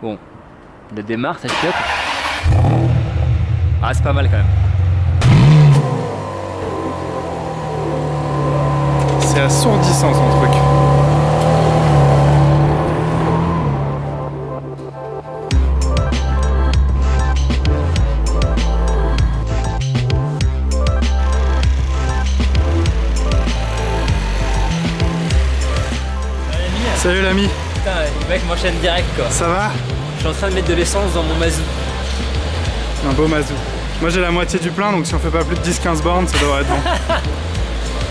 Bon, il démarre, ça chiotte. Ah, c'est pas mal quand même. C'est assourdissant son truc. Salut l'ami. Putain, le mec m'enchaîne direct quoi. Ça va? Je suis en train de mettre de l'essence dans mon Mazou. Un beau Mazou. Moi j'ai la moitié du plein, donc si on fait pas plus de 10-15 bornes, ça devrait être bon.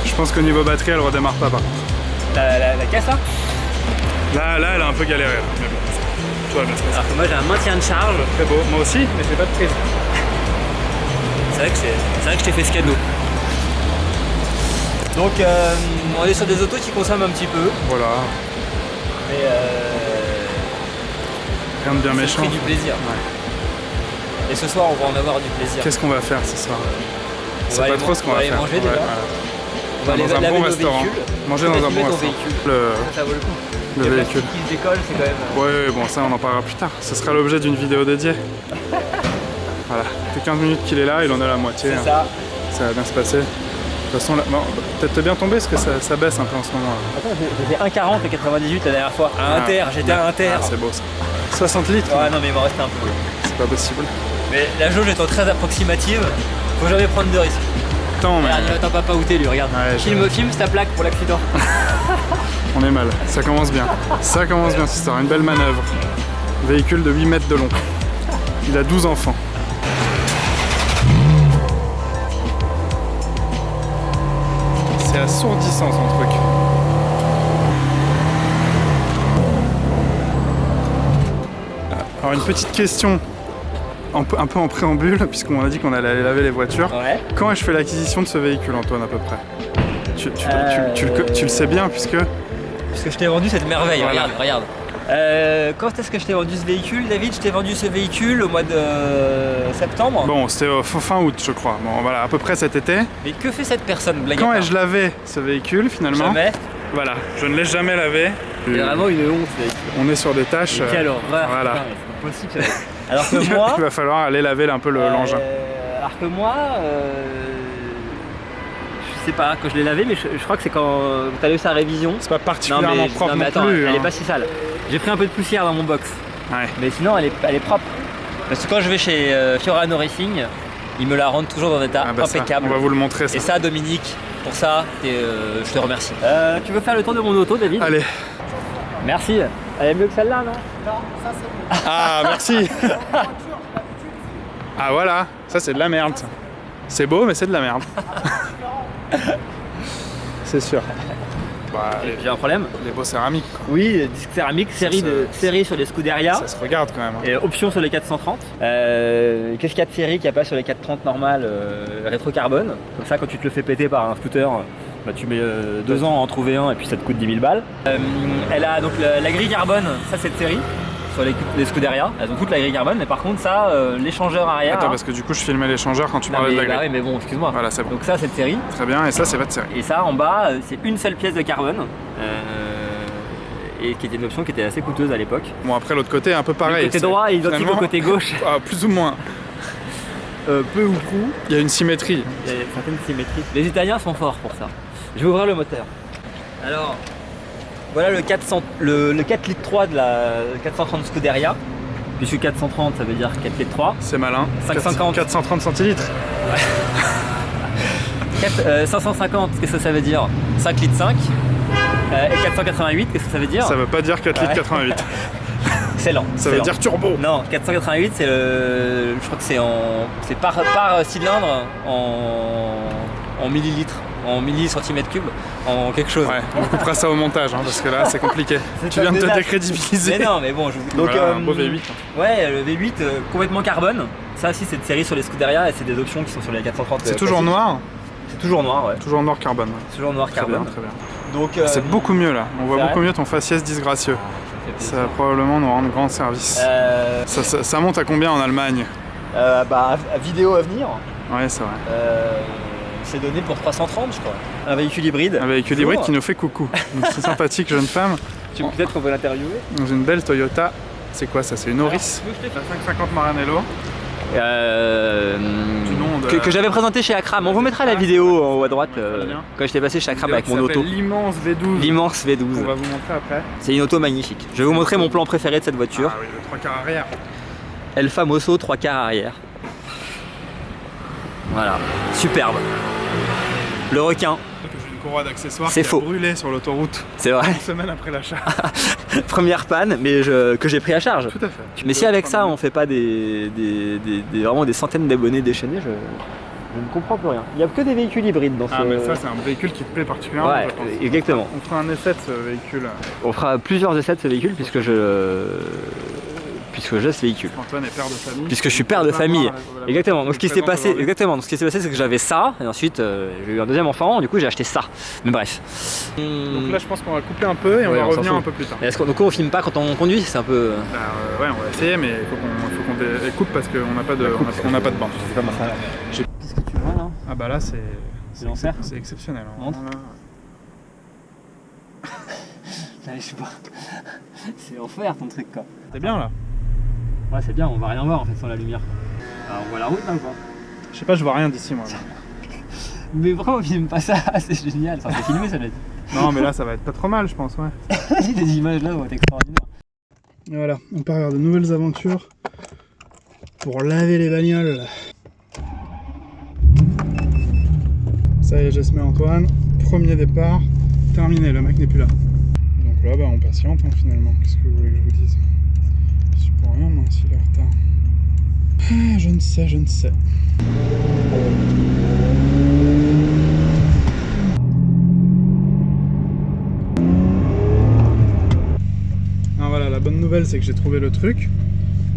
Je pense qu'au niveau batterie, elle redémarre pas par contre. La caisse là? Là, elle a un peu galéré. Là. Mais bon, tout va bien se passer. Alors que moi j'ai un maintien de charge. Très beau. Moi aussi, mais j'ai pas de prise. C'est vrai que je t'ai fait ce cadeau. Donc on est sur des autos qui consomment un petit peu. Voilà. Mais Rien de bien méchant. du plaisir. Ouais. Et ce soir on va en avoir du plaisir. Qu'est-ce qu'on va faire ce soir? On C'est va pas aller trop ce qu'on va faire. manger déjà. Ouais, On va aller dans un laver bon nos restaurant. véhicules. Manger dans un bon Ton restaurant. véhicule. Ça vaut le coup. Le Les véhicule. plastiques qui se décollent, c'est quand même... Ouais, bon, ça on en parlera plus tard. Ce sera l'objet d'une vidéo dédiée. Voilà. Ça fait 15 minutes qu'il est là, il en a la moitié. C'est ça. Ça va bien se passer. De toute façon, là, bon, peut-être bien tombé parce que ça baisse un peu en ce moment. Là. Attends, j'ai fait 1,40 et 98 la dernière fois. À Inter, j'étais à Inter. Ah, c'est beau ça. 60 litres? Ouais, non, mais il m'en reste un peu. C'est pas possible. Mais la jauge étant très approximative, faut jamais prendre de risques. Attends, mais Regarde, il va t'en papa outé lui, regarde. Ouais, Filme ta plaque pour l'accident. on est mal. Ça commence bien. Ça commence bien cette histoire. Une belle manœuvre. Véhicule de 8 mètres de long. Il a 12 enfants. C'est assourdissant son truc. Alors une petite question, un peu en préambule, puisqu'on a dit qu'on allait aller laver les voitures. Ouais. Quand ai-je fait l'acquisition de ce véhicule, Antoine, à peu près? Tu le sais bien, puisque... Parce que je t'ai vendu cette merveille, Voilà. regarde. Quand est-ce que je t'ai vendu ce véhicule, David? Je t'ai vendu ce véhicule au mois de septembre. Bon, c'était fin août, je crois. Bon, voilà, à peu près cet été. Mais que fait cette personne, blague à Quand part? ai-je lavé ce véhicule, finalement? Jamais. Voilà, je ne l'ai jamais lavé. C'est vraiment une honte, ce véhicule. On est sur des tâches... Quelle horreur. voilà. Putain, mais c'est pas possible. Alors que moi... Il va falloir aller laver un peu l'engin. Alors que moi... je sais pas, quand je l'ai lavé, mais je crois que c'est quand tu as eu sa révision. C'est pas particulièrement propre non, mais non attends, plus. elle hein. est pas si sale. J'ai pris un peu de poussière dans mon box. Ouais. Mais sinon, elle est propre. Parce que quand je vais chez Fiorano Racing, ils me la rendent toujours dans un état Ah bah ça, impeccable. on va vous le montrer ça. Et ça, Dominique, pour ça, je te remercie. Tu veux faire le tour de mon auto, David? Allez. Merci. Elle est mieux que celle-là, non? Non, ça c'est bon. Ah, merci. Ah voilà, ça c'est de la merde. Ça. C'est beau, mais c'est de la merde. C'est sûr. Bah, J'ai un problème. les beaux céramiques, quoi. Oui, disque céramique, série sur les Scuderia. Ça se regarde quand même. Hein. Et option sur les 430. Qu'est-ce qu'il y a de série qu'il n'y a pas sur les 430 normales rétro-carbone? Comme ça, quand tu te le fais péter par un scooter, bah, tu mets 2 ans à en trouver un et puis ça te coûte 10 000 balles. Elle a donc la grille carbone, ça c'est de série. Sur les Scuderia, elles ont toute la grille carbone, mais par contre ça, l'échangeur arrière... Attends, parce que du coup je filmais l'échangeur quand tu parlais de la grille. Oui, mais bon, excuse-moi. Voilà, c'est bon. Donc ça c'est de série. Très bien, et ça c'est pas de série. Et ça en bas, c'est une seule pièce de carbone. Et qui était une option qui était assez coûteuse à l'époque. Bon, après l'autre côté, un peu pareil. Le côté droit est identique au côté gauche. Ah, plus ou moins. Peu ou prou. Il y a une symétrie. Il y a certaines symétries. Les Italiens sont forts pour ça. Je vais ouvrir le moteur. Alors, voilà le 4 litres 3 de la 430 Scuderia. Puisque 430 ça veut dire 4 litres 3. C'est malin. 550. 430 centilitres. 550, qu'est-ce que ça veut dire? 5 litres 5. Et 488, qu'est-ce que ça veut dire? Ça veut pas dire 4 litres 88. Excellent. Ça veut dire turbo. Non, 488 c'est je crois que c'est par cylindre en millilitres, en millicentièmes cubes, en quelque chose. Ouais, on coupera ça au montage, hein, parce que là c'est compliqué. Tu viens de te décrédibiliser. Mais non, mais bon, donc voilà, un beau V8. Ouais, le V8 complètement carbone. Ça aussi c'est de série sur les Scuderia et c'est des options qui sont sur les 430. C'est toujours noir? C'est toujours noir, ouais. Toujours noir carbone. C'est toujours noir Très carbone. bien, très bien. Donc c'est beaucoup mieux là. On voit c'est beaucoup vrai mieux ton faciès disgracieux. Ça va probablement nous rendre grand service. Ça monte à combien en Allemagne? Bah, vidéo à venir. Ouais, c'est vrai. C'est donné pour 330, je crois. Un véhicule hybride. Un véhicule hybride qui nous fait coucou. Donc, c'est sympathique, jeune femme. Peut-être qu'on peut l'interviewer. Dans une belle Toyota C'est quoi ça? C'est une Oris? La 550 Maranello. Que j'avais présenté chez Akram. On vous mettra la vidéo en haut à droite quand j'étais passé chez Akram avec mon auto. L'immense V12. L'immense V12. On va vous montrer après. C'est une auto magnifique. Je vais vous montrer mon plan préféré de cette voiture. Ah oui, le 3 quarts arrière. El Famoso 3 quarts arrière. Voilà, superbe. Le requin. J'ai une courroie d'accessoires qui a brûlé sur l'autoroute. C'est vrai. Une semaine après l'achat. Première panne, mais que j'ai pris à charge. Tout à fait. Mais si avec ça on fait pas vraiment des centaines d'abonnés déchaînés, je ne comprends plus rien. Il n'y a que des véhicules hybrides dans ce... Ah mais ça c'est un véhicule qui te plaît particulièrement. Ouais, je pense. exactement. On fera un essai de ce véhicule. On fera plusieurs essais de ce véhicule puisque j'ai ce véhicule. Antoine est père de famille. Puisque je suis père de famille. Exactement. Donc ce qui s'est passé, c'est que j'avais ça et ensuite j'ai eu un deuxième enfant. Du coup j'ai acheté ça. Mais bref. Donc là je pense qu'on va couper un peu et on va revenir un peu plus tard. Donc on filme pas quand on conduit, c'est un peu. Ouais, on va essayer, mais il faut qu'on coupe parce qu'on n'a pas de bande. C'est pas ma frère. Qu'est-ce que tu vois là? Ah bah là c'est l'enfer. C'est exceptionnel. Je sais pas. C'est l'enfer ton truc quoi. C'est bien là. Ouais c'est bien, on va rien voir en fait sans la lumière. Alors on voit la route là ou quoi? Je sais pas, je vois rien d'ici moi. Mais pourquoi on filme pas ça? C'est génial, ça c'est filmé ça doit être. Non mais là ça va être pas trop mal je pense, ouais. Les images là vont être extraordinaires. Et voilà, on part vers de nouvelles aventures pour laver les bagnoles. Ça y est, j'esmais Antoine, premier départ, terminé, le mec n'est plus là. Donc là bah on patiente hein, finalement, qu'est-ce que vous voulez que je vous dise? Je suis pour rien moi s'il est en retard. Ah, je ne sais. Ah voilà, la bonne nouvelle c'est que j'ai trouvé le truc.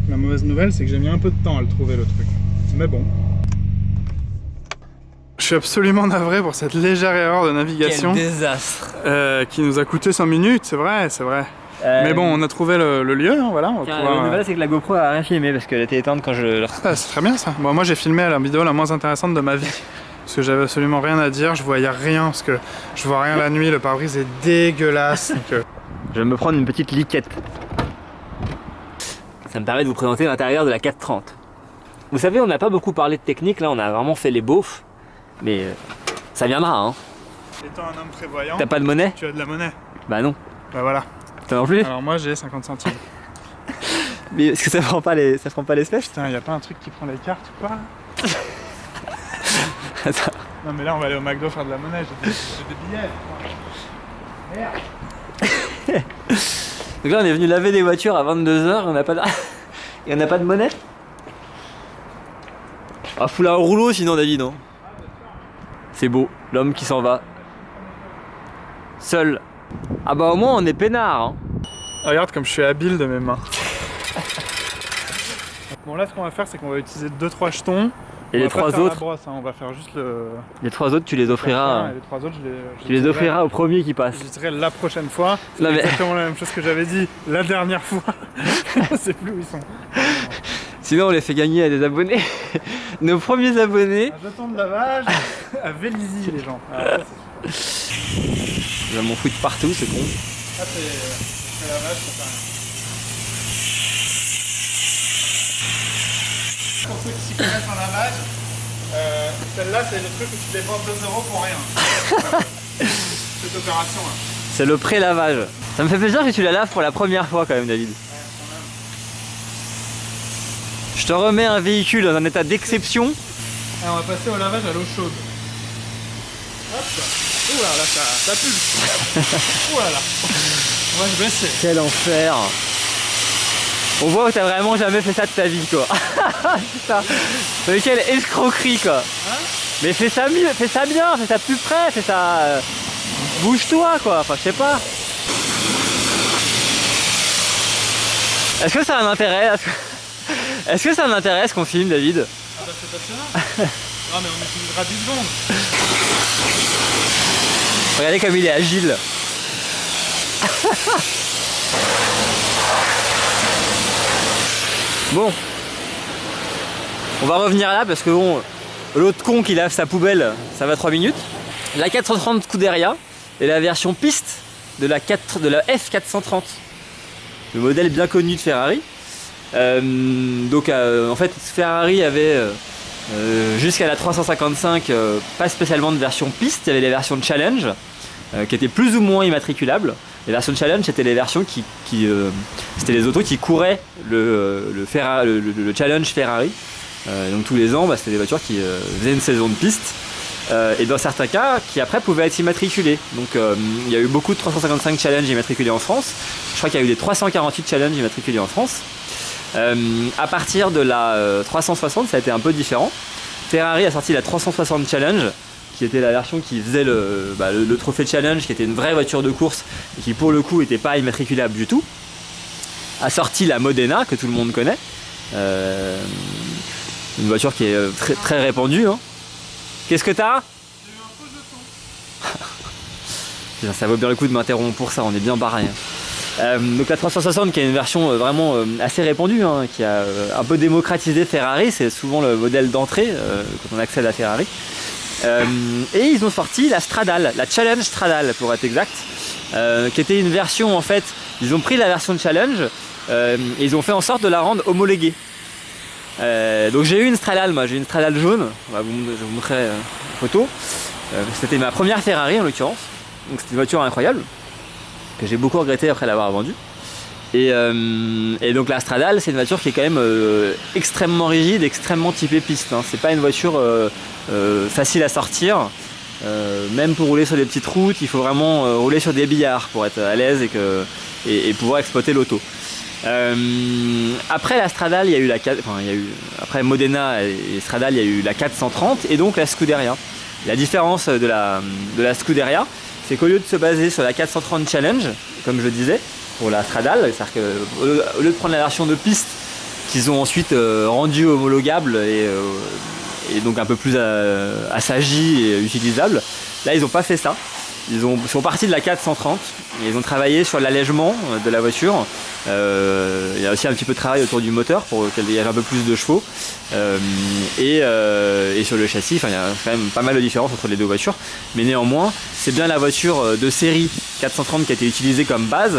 La mauvaise nouvelle c'est que j'ai mis un peu de temps à le trouver le truc. Mais bon. Je suis absolument navré pour cette légère erreur de navigation. Quel désastre. Qui nous a coûté 5 minutes, c'est vrai. Mais bon, on a trouvé le lieu, hein, voilà. La nouvelle c'est que la GoPro a rien filmé parce qu'elle était éteinte quand je... Ah, c'est très bien ça. Bon, moi j'ai filmé la vidéo la moins intéressante de ma vie. Parce que j'avais absolument rien à dire, je voyais rien, parce que je vois rien la nuit, le pare-brise est dégueulasse. Donc, je vais me prendre une petite liquette. Ça me permet de vous présenter l'intérieur de la 430. Vous savez, on n'a pas beaucoup parlé de technique, là on a vraiment fait les beaufs. Mais ça viendra hein. Étant un homme prévoyant, t'as pas de monnaie? Tu as de la monnaie? Bah non. Bah voilà. T'as non plus? Alors moi j'ai 50 centimes. Mais est-ce que ça prend pas l'espèce? Putain, y a pas un truc qui prend les cartes ou quoi? Attends. Non mais là on va aller au McDo faire de la monnaie, j'ai des billets. Merde. Donc là on est venu laver des voitures à 22h, on n'a pas de monnaie? Ah fous-la au rouleau sinon David non? C'est beau, l'homme qui s'en va. Seul. Ah bah au moins on est peinard hein. Regarde comme je suis habile de mes mains. Bon là ce qu'on va faire c'est qu'on va utiliser 2-3 jetons. Et les 3 autres brosse, hein. On va faire juste le... Les 3 autres tu les offriras. Les 3 autres tu les offriras au premier qui passe. Je dirais la prochaine fois. C'est exactement la même chose que j'avais dit la dernière fois. Je sais plus où ils sont. Sinon on les fait gagner à des abonnés. Nos premiers abonnés. Un jeton de lavage à Vélizy les gens. Alors, ça, je vais m'en foutre partout, c'est con. Ah c'est lavage, ça fait rien. Pour ceux qui s'y connaissent en lavage, celle-là c'est le truc où tu dépenses 2 € pour rien. Cette opération là. C'est le pré-lavage. Ça me fait plaisir que tu la laves pour la première fois quand même David. Je te remets un véhicule dans un état d'exception. Et on va passer au lavage à l'eau chaude. Hop. Ouh là, ça pulse. Ouh là là. On va se baisser. Quel enfer. On voit que t'as vraiment jamais fait ça de ta vie quoi. Putain. Mais quelle escroquerie quoi. Hein? Mais fais ça mieux, fais ça bien, fais ça plus près, fais ça... Bouge-toi quoi, enfin je sais pas. Est-ce que ça a un intérêt? Est-ce que ça a un intérêt ce qu'on filme David? Ah bah c'est passionnant. Non mais on utilisera 10 secondes. Regardez comme il est agile. Bon. On va revenir là parce que bon, l'autre con qui lave sa poubelle, ça va 3 minutes. La 430 Scuderia et la version piste de la F430. le modèle bien connu de Ferrari. En fait Ferrari avait jusqu'à la 355 pas spécialement de version piste, il y avait les versions de challenge qui étaient plus ou moins immatriculables. Les versions de challenge c'était les versions c'était les autos qui couraient le challenge Ferrari. Donc tous les ans c'était des voitures qui faisaient une saison de piste. Et dans certains cas qui après pouvaient être immatriculés. Donc il y a eu beaucoup de 355 challenges immatriculés en France. Je crois qu'il y a eu des 348 challenges immatriculés en France. À partir de la 360 ça a été un peu différent. Ferrari a sorti la 360 challenge qui était la version qui faisait le trophée challenge, qui était une vraie voiture de course et qui pour le coup n'était pas immatriculable du tout. A sorti la Modena que tout le monde connaît. Une voiture qui est très, très répandue. Hein. Qu'est-ce que t'as ? J'ai eu un faux jeton. Ça vaut bien le coup de m'interrompre pour ça, on est bien barré. Donc la 360 qui est une version vraiment assez répandue, hein, qui a un peu démocratisé Ferrari, c'est souvent le modèle d'entrée quand on accède à Ferrari. Et ils ont sorti la Stradale, la Challenge Stradale pour être exact, qui était une version en fait, ils ont pris la version de Challenge et ils ont fait en sorte de la rendre homologuée. Donc j'ai eu une Stradale, moi j'ai une Stradale jaune, je vous montrerai une photo. C'était ma première Ferrari en l'occurrence, donc c'était une voiture incroyable que j'ai beaucoup regretté après l'avoir vendue. Et donc la Stradale c'est une voiture qui est quand même extrêmement rigide, extrêmement typée piste. Hein. C'est pas une voiture facile à sortir, même pour rouler sur des petites routes, il faut vraiment rouler sur des billards pour être à l'aise et pouvoir exploiter l'auto. Après la Stradale, après Modena et Stradale, il y a eu la 430 et donc la Scuderia. La différence de la Scuderia, c'est qu'au lieu de se baser sur la 430 Challenge, comme je disais, pour la Stradale, c'est-à-dire qu'au lieu de prendre la version de piste qu'ils ont ensuite rendue homologable et donc un peu plus assagie et utilisable, là ils n'ont pas fait ça. Ils sont partis de la 430 et ils ont travaillé sur l'allègement de la voiture. Il y a aussi un petit peu de travail autour du moteur pour qu'il y ait un peu plus de chevaux et sur le châssis. Enfin, il y a quand même pas mal de différences entre les deux voitures, mais néanmoins c'est bien la voiture de série 430 qui a été utilisée comme base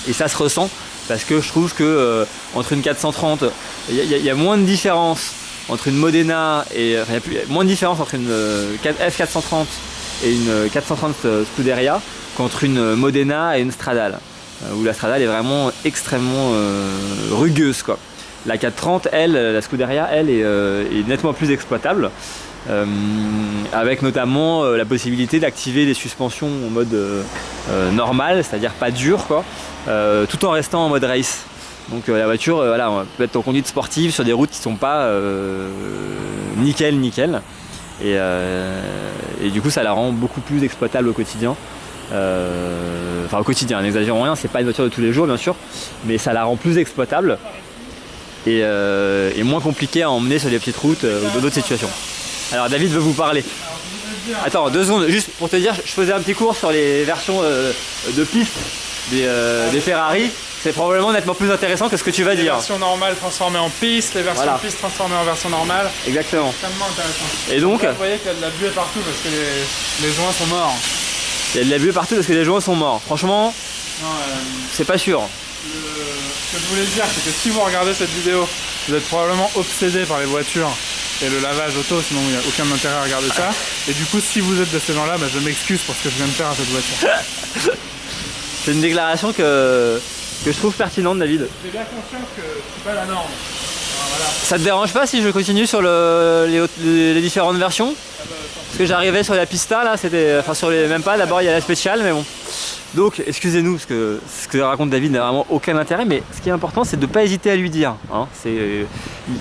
et ça se ressent parce que je trouve que entre une 430 il y a moins de différence entre une Modena et il y a moins de différence entre une F430 et une 430 Scuderia qu'entre une Modena et une Stradale, où la Stradale est vraiment extrêmement rugueuse, quoi. La 430, la Scuderia, elle est nettement plus exploitable, avec notamment la possibilité d'activer les suspensions en mode normal, c'est-à-dire pas dur, quoi, tout en restant en mode race. Donc la voiture, voilà, on peut être en conduite sportive sur des routes qui sont pas nickel. Et du coup ça la rend beaucoup plus exploitable au quotidien. Enfin au quotidien, n'exagérons rien, c'est pas une voiture de tous les jours bien sûr, mais ça la rend plus exploitable et moins compliquée à emmener sur des petites routes ou d'autres situations. Alors David veut vous parler. Attends 2 secondes, juste pour te dire, je faisais un petit cours sur les versions de piste des Ferrari. C'est probablement nettement plus intéressant que ce que tu vas dire. Les versions normales transformées en piste, les versions voilà. piste transformées en version normale. Exactement. Extrêmement intéressant. Et donc, là, vous voyez qu'il y a de la buée partout parce que les joints sont morts. Il y a de la buée partout parce que les joints sont morts. Franchement, c'est pas sûr. Ce que je voulais dire, c'est que si vous regardez cette vidéo, vous êtes probablement obsédé par les voitures et le lavage auto, sinon il n'y a aucun intérêt à regarder ça. Et du coup, si vous êtes de ces gens-là, je m'excuse pour ce que je viens de faire à cette voiture. C'est une déclaration que je trouve pertinente, David. J'ai bien conscience que c'est pas la norme. Alors, voilà. Ça te dérange pas si je continue sur les différentes versions? Parce que j'arrivais sur la Pista là, enfin sur les même pas, d'abord il y a la Special, mais bon. Donc excusez-nous parce que ce que raconte David n'a vraiment aucun intérêt, mais ce qui est important c'est de ne pas hésiter à lui dire. Hein. C'est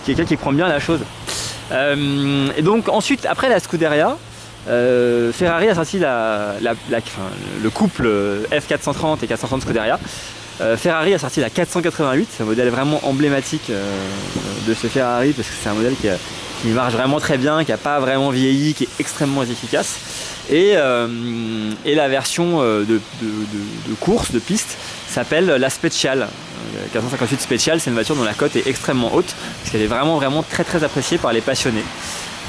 quelqu'un qui prend bien la chose. Et donc ensuite, après la Scuderia, Ferrari a sorti le couple F430 et 430 Scuderia. Ferrari a sorti la 488, c'est un modèle vraiment emblématique de ce Ferrari parce que c'est un modèle qui marche vraiment très bien, qui n'a pas vraiment vieilli, qui est extrêmement efficace. Et la version de course, de piste, s'appelle la Special. La 458 Special, c'est une voiture dont la cote est extrêmement haute parce qu'elle est vraiment très très appréciée par les passionnés.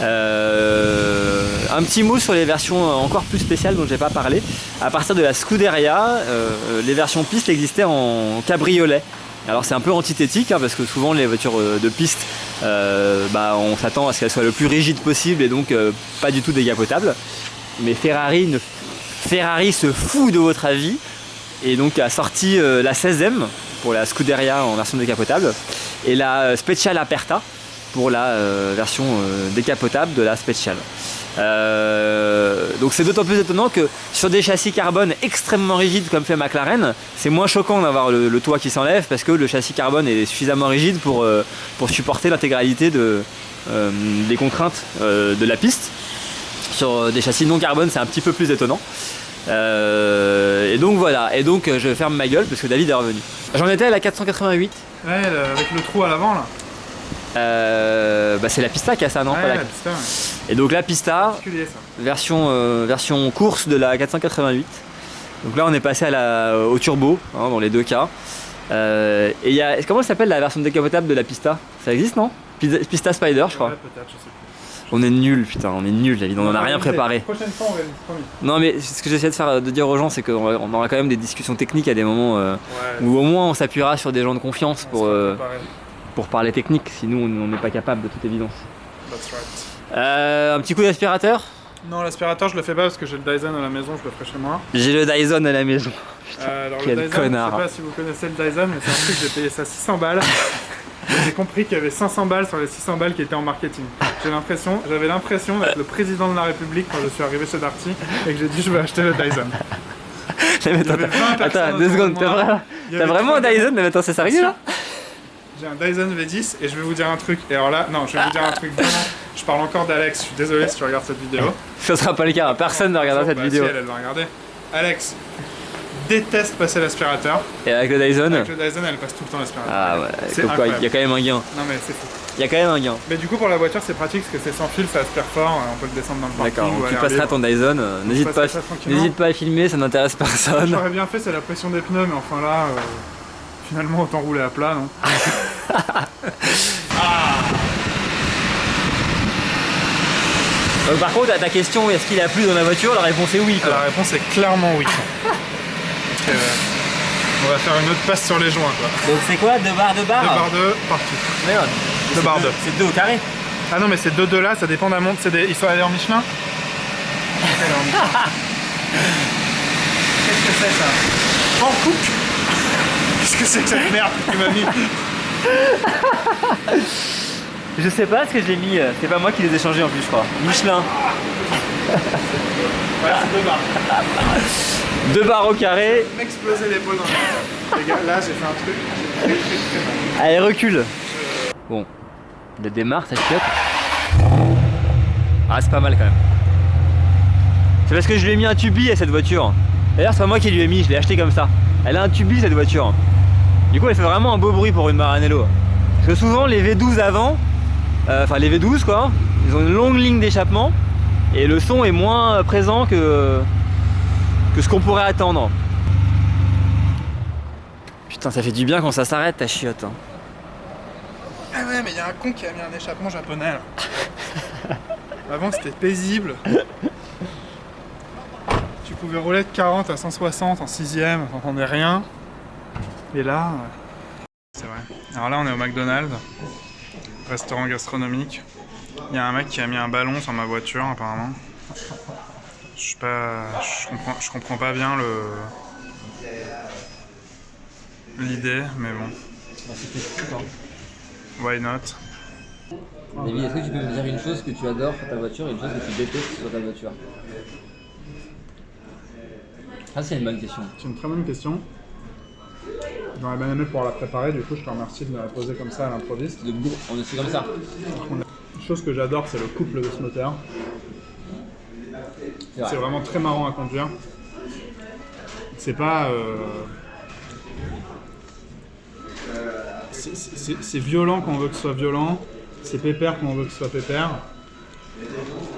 Un petit mot sur les versions encore plus spéciales dont j'ai pas parlé. À partir de la Scuderia, les versions piste existaient en cabriolet. Alors c'est un peu antithétique parce que souvent les voitures de piste, on s'attend à ce qu'elles soient le plus rigides possible et donc pas du tout décapotables. Mais Ferrari se fout de votre avis et donc a sorti la 16M pour la Scuderia en version décapotable et la Special Aperta pour la version décapotable de la Special. Donc c'est d'autant plus étonnant que sur des châssis carbone extrêmement rigides comme fait McLaren, c'est moins choquant d'avoir le toit qui s'enlève parce que le châssis carbone est suffisamment rigide pour supporter l'intégralité des contraintes de la piste. Sur des châssis non carbone, c'est un petit peu plus étonnant. Et donc voilà, et donc je ferme ma gueule parce que David est revenu. J'en étais à la 488. Ouais, avec le trou à l'avant là. C'est la Pista qui a ça, non? Ouais, pas la Pista, ouais. Et donc la Pista, version course de la 488. Donc là on est passé au turbo dans les deux cas. Et comment ça s'appelle la version décapotable de la Pista? Ça existe, non? Pista Spider, je crois. Ouais, peut-être, je sais plus. On est nuls, putain, on est nuls, David, on en a rien préparé. Prochaine fois, on va promis. Non, mais ce que j'essaie de dire aux gens, c'est qu'on aura quand même des discussions techniques à des moments où au moins on s'appuiera sur des gens de confiance pour parler technique, sinon on n'est pas capable de toute évidence. That's right. Un petit coup d'aspirateur? Non, l'aspirateur je le fais pas parce que j'ai le Dyson à la maison, je le ferai chez moi. J'ai le Dyson à la maison. Alors quel le Dyson, connard. je sais pas si vous connaissez le Dyson, mais c'est un truc, j'ai payé ça 600 balles. J'ai compris qu'il y avait 500 balles sur les 600 balles qui étaient en marketing. J'avais l'impression d'être le président de la République quand je suis arrivé chez Darty et que j'ai dit je vais acheter le Dyson. Attends, 2 secondes, t'as vraiment un Dyson? Mais attends, c'est sérieux là? J'ai un Dyson V10 et je vais vous dire un truc. Et alors là, non, je vais vous dire un truc vraiment. Je parle encore d'Alex, je suis désolé si tu regardes cette vidéo. Ça sera pas le cas, personne ne regardera cette vidéo. Si, elle va regarder. Alex déteste passer l'aspirateur. Et avec le Dyson? Avec le Dyson, elle passe tout le temps l'aspirateur. Ah ouais, il y a quand même un gain. Non mais c'est fou. Il y a quand même un gain. Mais du coup pour la voiture c'est pratique parce que c'est sans fil, ça aspire fort, on peut le descendre dans le parking. D'accord, tu passeras ton Dyson, n'hésite pas à filmer, ça n'intéresse personne. J'aurais bien fait, c'est la pression des pneus, mais enfin là, finalement autant rouler à plat, non? Donc, par contre à ta question, est-ce qu'il a plu dans la voiture? La réponse est oui quoi. La réponse est clairement oui. Donc, on va faire une autre passe sur les joints quoi. Donc c'est quoi? 2 barres? 2 barres 2 partout. Merde. 2 barres 2. C'est 2 au carré? Ah non mais c'est 2 là, ça dépend d'un monde, il faut aller en Michelin. Qu'est-ce que c'est ça? En coupe. Qu'est-ce que c'est que cette merde que tu m'as mis? Je sais pas ce que j'ai mis, c'est pas moi qui les ai changés en plus je crois. Michelin. Voilà, c'est 2 barres. 2 barres au carré. M'exploser l'épaule dans le... Les gars, là j'ai fait un truc très mal. Allez, recule. Bon, il démarre sa chiotte. Ah, c'est pas mal quand même. C'est parce que je lui ai mis un tubi à cette voiture. D'ailleurs, c'est pas moi qui lui ai mis, je l'ai acheté comme ça. Elle a un tubi cette voiture. Du coup, elle fait vraiment un beau bruit pour une Maranello. Parce que souvent, les V12 avant, enfin les V12 quoi, ils ont une longue ligne d'échappement et le son est moins présent que ce qu'on pourrait attendre. Putain, ça fait du bien quand ça s'arrête ta chiotte. Hein. Ah ouais, mais il y a un con qui a mis un échappement japonais là. Avant c'était paisible. Tu pouvais rouler de 40 à 160 en 6ème, t'entendais rien. Et là, c'est vrai. Alors là on est au McDonald's, restaurant gastronomique. Il y a un mec qui a mis un ballon sur ma voiture apparemment. Je comprends pas bien l'idée, mais bon. Why not? David, est-ce que tu peux me dire une chose que tu adores sur ta voiture et une chose que tu détestes sur ta voiture? Ah, c'est une bonne question. C'est une très bonne question. J'aurais bien aimé pouvoir la préparer, du coup je te remercie de me la poser comme ça à l'improviste. On est fait comme ça. Une chose que j'adore, c'est le couple de ce moteur. C'est vraiment très marrant à conduire. C'est pas... C'est violent quand on veut que ce soit violent, c'est pépère quand on veut que ce soit pépère.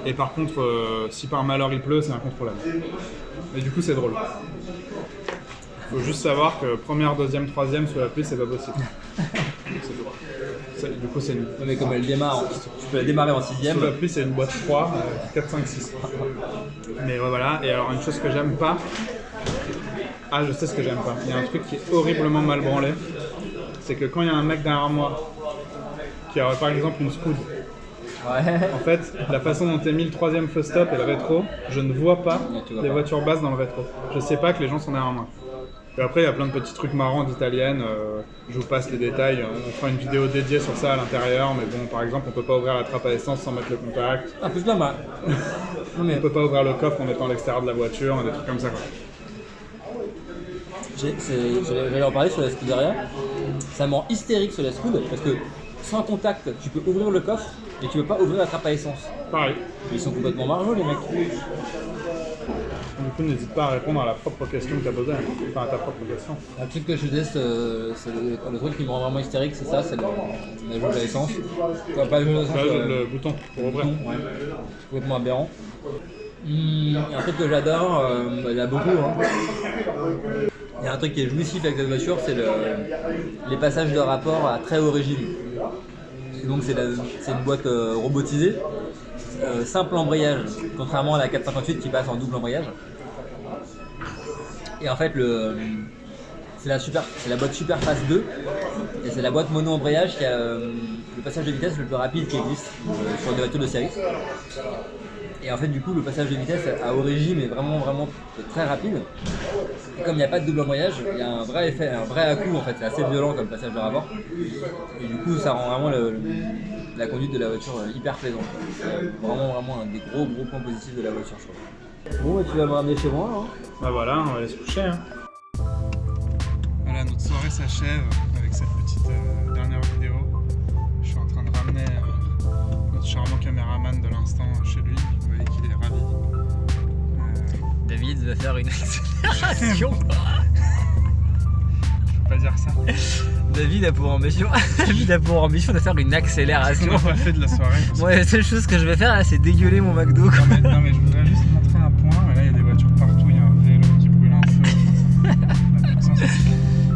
Et par contre, si par malheur il pleut, c'est incontrôlable. Mais du coup, c'est drôle. Faut juste savoir que première, deuxième, troisième sous la pluie, c'est pas possible. Du coup, c'est nul. Mais comme elle démarre, peux la démarrer en 6ème. Sous la pluie, c'est une boîte 3, 4, 5, 6. Mais ouais, voilà, et alors une chose que j'aime pas. Ah, je sais ce que j'aime pas. Il y a un truc qui est horriblement mal branlé. C'est que quand il y a un mec derrière moi qui aurait par exemple une Scoot, en fait, la façon dont est mis le 3ème feu stop et le rétro, je ne vois pas les voitures basses dans le rétro. Je sais pas que les gens sont derrière moi. Et après, il y a plein de petits trucs marrants d'italienne. Je vous passe les détails. On fera une vidéo dédiée sur ça à l'intérieur. Mais bon, par exemple, on peut pas ouvrir la trappe à essence sans mettre le contact. Ah, plus pas mal. On peut pas ouvrir le coffre en étant à l'extérieur de la voiture, des trucs comme ça, quoi. J'allais en parler sur la Scuderia. Ça me rend hystérique sur la Scud parce que sans contact, tu peux ouvrir le coffre et tu peux pas ouvrir la trappe à essence. Pareil. Ils sont complètement margeaux, les mecs. Du coup, n'hésite pas à répondre à la propre question que tu as posée. Enfin, à ta propre question. Un truc que je déteste, c'est le truc qui me rend vraiment hystérique, c'est ça, c'est la jauge à essence. Enfin, pas la jauge à essence, le bouton pour ouvrir. Ouais. C'est complètement aberrant. Un truc que j'adore, il y en a beaucoup. Il y a un truc qui est jouissif avec cette voiture, c'est les passages de rapport à très haut régime. Donc c'est une boîte robotisée, simple embrayage, contrairement à la 458 qui passe en double embrayage. Et en fait, c'est la boîte Superfast 2, et c'est la boîte mono embrayage qui a le passage de vitesse le plus rapide qui existe sur des voitures de série. Et en fait, du coup, le passage de vitesse à haut régime est vraiment très rapide. Et comme il n'y a pas de double embrayage, il y a un vrai effet, un vrai à-coup en fait, c'est assez violent comme passage de rapport. Et du coup, ça rend vraiment la conduite de la voiture hyper plaisante. Vraiment un des gros points positifs de la voiture, je crois. Bon, bah, tu vas me ramener chez moi. Hein. Bah voilà, on va aller se coucher. Hein. Voilà, notre soirée s'achève avec cette petite dernière vidéo. Je suis en train de ramener notre charmant caméraman de l'instant chez lui. Vous voyez qu'il est ravi. David va faire une accélération. Je peux pas dire ça. David a pour ambition de faire une accélération. On n'a pas fait de la soirée. Ouais, la seule chose que je vais faire là, c'est dégueuler mon McDo. Non mais je voudrais juste montrer un point. Mais là, il y a des voitures partout. Il y a un vélo qui brûle un feu.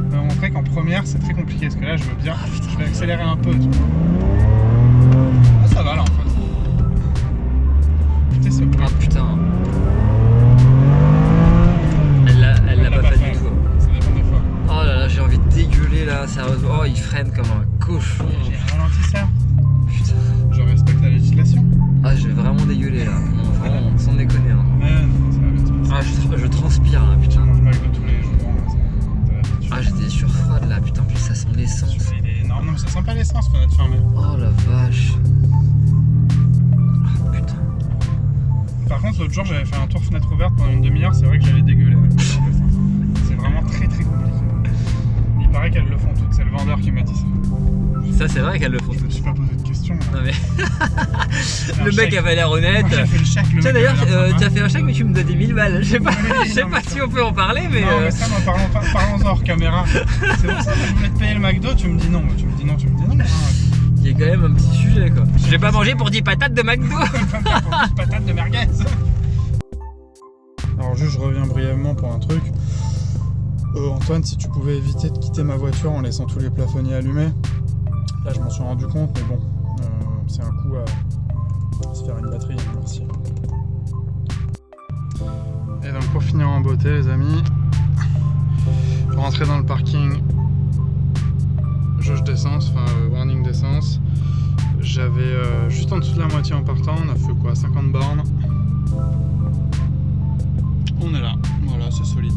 On va montrer qu'en première, c'est très compliqué. Parce que là, je veux bien. Je vais accélérer un peu. Tu vois. Ah, ça va là en fait. Putain, ce bruit. Ah putain. Elle l'a pas fait du tout. Ça dépend des fois. Oh là là, j'ai envie de dégueuler là, sérieusement. Oh, il freine comme un cochon. J'ai un ralentisseur. Putain. Je respecte la législation. Ah, je vais vraiment dégueuler là. Non, vraiment, sans déconner. Hein. Mais non, ça va vite. Ah, je transpire là, putain. Je mange McDo tous les jours. Ah, j'étais surfroide là, putain, en plus ça sent l'essence. Il est énorme. Non, mais ça sent pas l'essence, faut être fermé. Oh la vache. Oh putain. Par contre, l'autre jour, j'avais fait un tour fenêtre ouverte pendant une demi-heure. C'est vrai que j'allais dégueuler. C'est vraiment très compliqué. Il paraît qu'elles le font toutes. C'est le vendeur qui m'a dit ça. Ça, c'est vrai qu'elles le font Je me toutes. suis pas posé de questions. Non mais. Le mec avait l'air honnête. J'ai fait le chèque. Tiens d'ailleurs, tu as fait un chèque mais tu me dois 10 000 balles. Je sais pas, si on peut en parler mais... Non mais ça, parlons hors caméra. C'est pour ça que je voulais te payer le McDo, tu me dis non. Tu me dis non. Il y a quand même un petit sujet quoi. Je vais pas manger pour 10 patates de McDo. Pour 10 patates de merguez. Alors juste, je reviens brièvement pour un truc. Antoine, si tu pouvais éviter de quitter ma voiture en laissant tous les plafonniers allumés. Là, je m'en suis rendu compte, mais bon, c'est un coup à se faire une batterie, merci. Et donc pour finir en beauté, les amis, pour rentrer dans le parking, jauge d'essence, enfin warning d'essence, j'avais juste en dessous de la moitié en partant, on a fait quoi, 50 bornes. On est là, voilà, c'est solide.